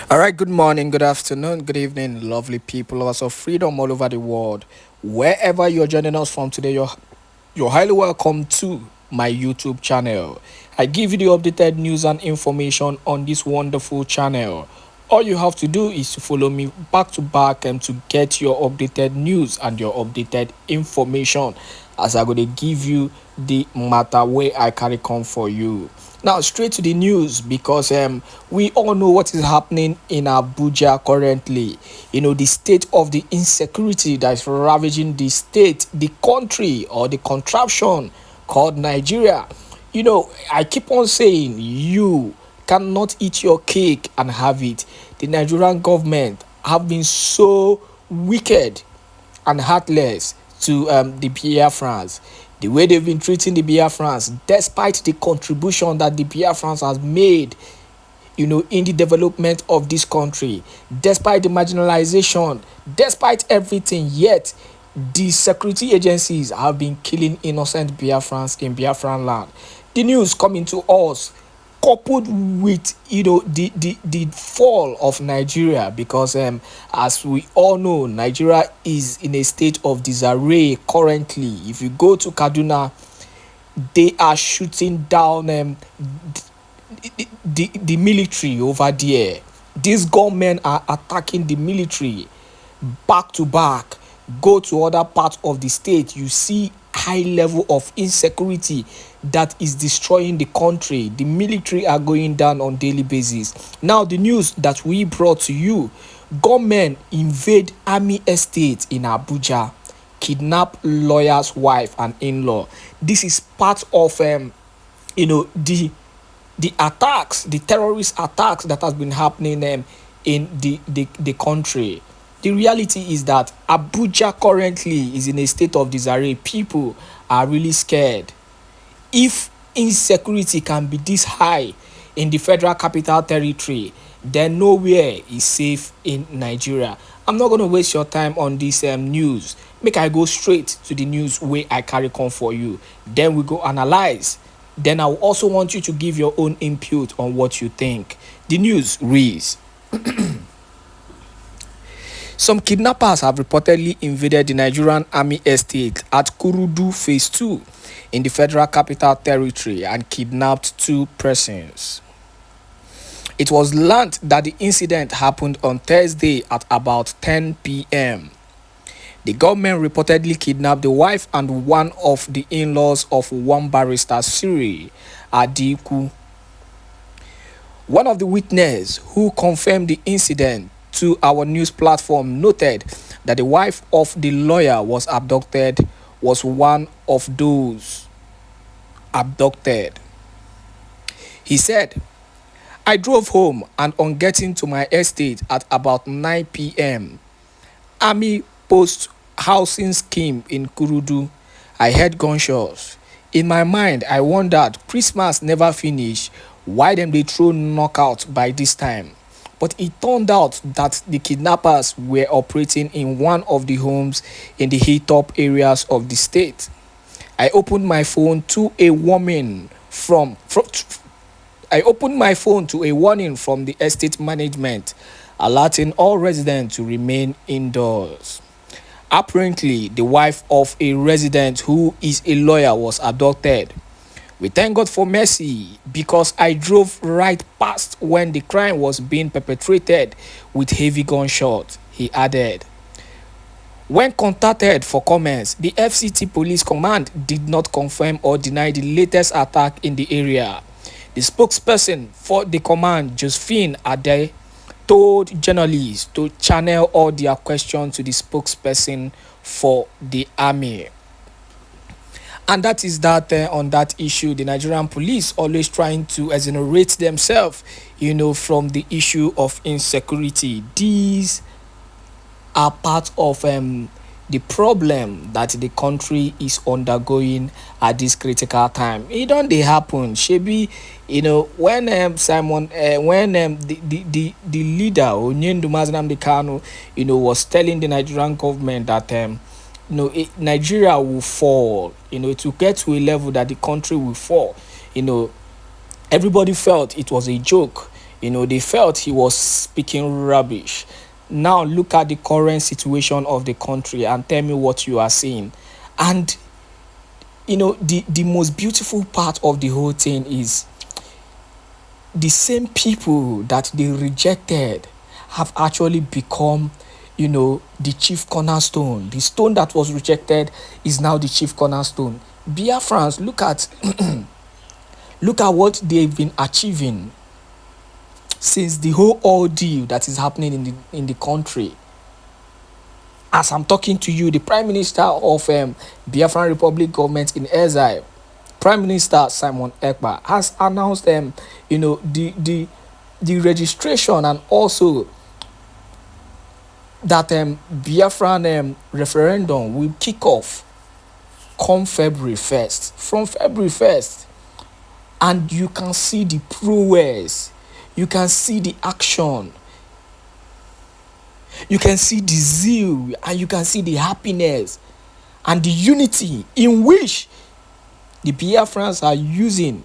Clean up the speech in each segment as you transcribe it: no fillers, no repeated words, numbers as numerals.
All right, good morning, good afternoon, good evening, lovely people, lovers of freedom all over the world. Wherever you're joining us from today, you're highly welcome to my YouTube channel. I give you the updated news and information on this wonderful channel. All you have to do is to follow me back to back and to get your updated news and your updated information as I'm going to give you the matter where I carry come for you. Now, straight to the news because we all know what is happening in Abuja currently. You know, the state of the insecurity that is ravaging the state, the country, or the contraption called Nigeria. You know, I keep on saying you cannot eat your cake and have it. The Nigerian government have been so wicked and heartless to the Biafrans. The way they've been treating the Biafrans, despite the contribution that the Biafrans has made, in the development of this country, despite the marginalization, despite everything, yet the security agencies have been killing innocent Biafrans in Biafran land. The news coming to us coupled with the fall of Nigeria because as we all know, Nigeria is in a state of disarray currently. If you go to Kaduna, they are shooting down the military over there. These gunmen are attacking the military back to back. Go to other parts of the state, you see high level of insecurity that is destroying the country. The military are going down on daily basis. Now, the news that we brought to you: gunmen invade army estate in Abuja, kidnap lawyer's wife and in-law. This is part of the attacks, the terrorist attacks that has been happening in the country. The reality is that Abuja currently is in a state of disarray. People are really scared. If insecurity can be this high in the Federal Capital Territory, then nowhere is safe in Nigeria. I'm not going to waste your time on this news. Make I go straight to the news where I carry come for you. Then we go analyze. Then I also want you to give your own input on what you think. The news reads: some kidnappers have reportedly invaded the Nigerian Army estate at Kurudu Phase 2 in the Federal Capital Territory and kidnapped two persons. It was learned that the incident happened on Thursday at about 10 p.m. The government reportedly kidnapped the wife and one of the in-laws of one barrister, Siri Adiku. One of the witnesses who confirmed the incident to our news platform noted that the wife of the lawyer was one of those abducted. He said, "I drove home and on getting to my estate at about 9 p.m. Army post housing scheme in Kurudu, I heard gunshots. In my mind, I wondered, Christmas never finished, why them they throw knockout by this time? But it turned out that the kidnappers were operating in one of the homes in the hilltop areas of the state. I opened my phone to a warning from the estate management, alerting all residents to remain indoors. Apparently, the wife of a resident who is a lawyer was abducted. We thank God for mercy because I drove right past when the crime was being perpetrated with heavy gunshots," he added. When contacted for comments, the FCT Police Command did not confirm or deny the latest attack in the area. The spokesperson for the command, Josephine Ade, told journalists to channel all their questions to the spokesperson for the army. And that is that on that issue. The Nigerian police always trying to exonerate themselves, from the issue of insecurity. These are part of the problem that the country is undergoing at this critical time. It don't they happen. Shebi, when Simon, the leader Onyendu Mazinamdi Kanu, was telling the Nigerian government that Nigeria will fall. It will get to a level that the country will fall. Everybody felt it was a joke. They felt he was speaking rubbish. Now look at the current situation of the country and tell me what you are seeing. And the most beautiful part of the whole thing is the same people that they rejected have actually become the chief cornerstone. The stone that was rejected is now the chief cornerstone. Biafrans, look at what they've been achieving since the whole ordeal that is happening in the country. As I'm talking to you, the Prime Minister of Biafran Republic government in exile, Prime Minister Simon Ekpa, has announced the registration, and also that Biafran referendum will kick off come February 1st. From February 1st, and you can see the prowess, you can see the action, you can see the zeal, and you can see the happiness and the unity in which the Biafrans are using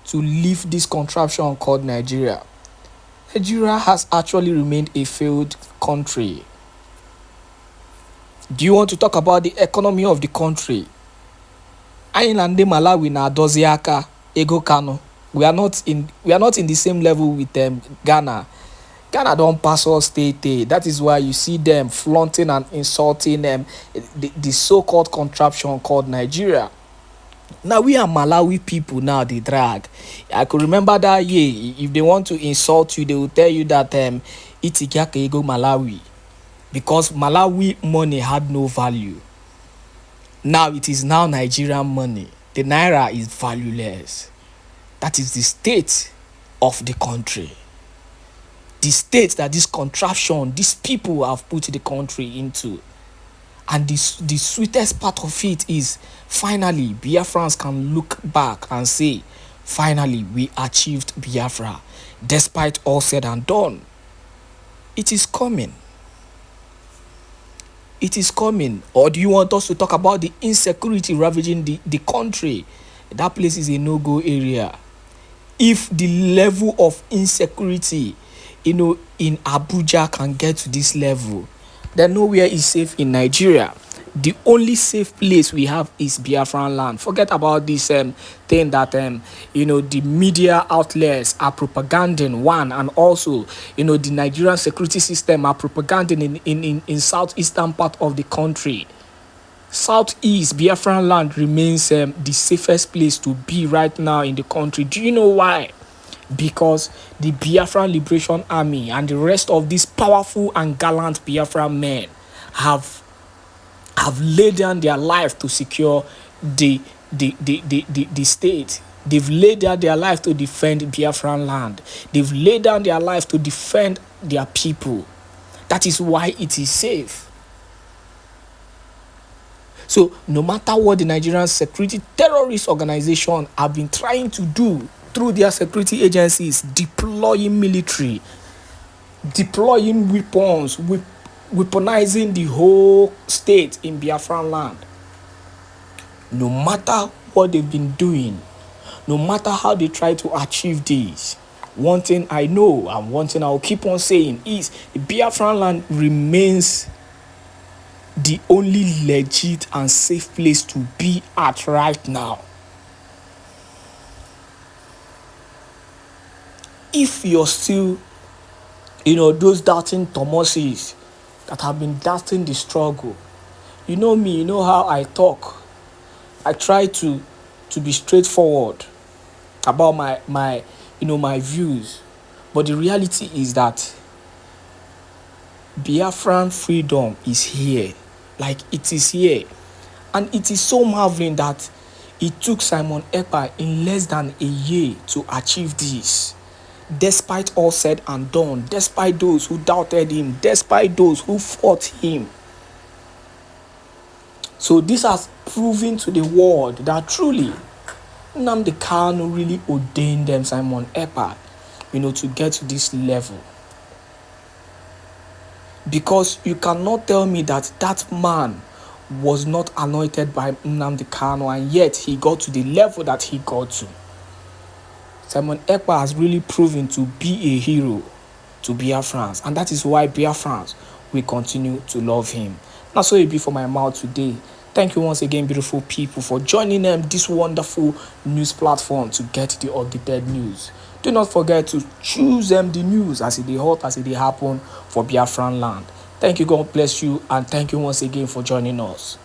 to leave this contraption called Nigeria. Nigeria has actually remained a failed country. Do you want to talk about the economy of the country? Ainlande Malawi na doziaka ego kano. We are not in the same level with Ghana. Ghana don't pass us state. That is why you see them flaunting and insulting the so-called contraption called Nigeria. Now we are Malawi people now, they drag. I could remember that year, if they want to insult you, they will tell you that Itigaka ego Malawi. Because Malawi money had no value. Now it is now Nigerian money. The Naira is valueless. That is the state of the country. The state that this contraption, these people have put the country into. And the sweetest part of it is, finally, Biafrans can look back and say, finally, we achieved Biafra. Despite all said and done, it is coming. It is coming. Or do you want us to talk about the insecurity ravaging the country? That place is a no-go area. If the level of insecurity, in Abuja can get to this level, then nowhere is safe in Nigeria. The only safe place we have is Biafran land. Forget about this thing that the media outlets are propaganding, one, and also the Nigerian security system are propaganding in southeastern part of the country. Southeast Biafran land remains the safest place to be right now in the country. Do you know why? Because the Biafran Liberation Army and the rest of these powerful and gallant Biafran men have laid down their life to secure the state. They've laid down their life to defend Biafran land. They've laid down their life to defend their people. That is why it is safe. So no matter what the Nigerian security terrorist organization have been trying to do through their security agencies, deploying military, deploying weapons, weaponizing the whole state in Biafran land, no matter what they've been doing, no matter how they try to achieve this, one thing I know and one thing I'll keep on saying is the Biafran land remains the only legit and safe place to be at right now. If you're still, those doubting Thomases that have been doubting the struggle, you know me, you know how I talk. I try to be straightforward about my views. But the reality is that Biafran freedom is here. Like, it is here. And it is so marveling that it took Simon Ekpa in less than a year to achieve this. Despite all said and done, despite those who doubted him, despite those who fought him. So this has proven to the world that truly Nnamdi Kanu really ordained them, Simon Ekpa, to get to this level. Because you cannot tell me that that man was not anointed by Nnamdi Kanu and yet he got to the level that he got to. Simon Ekpa has really proven to be a hero to Biafrans, and that is why Biafrans will continue to love him. Now, so it be for my mouth today. Thank you once again, beautiful people, for joining this wonderful news platform to get the updated news. Do not forget to choose the news as it hot, as it happen for Biafran land. Thank you, God bless you, and thank you once again for joining us.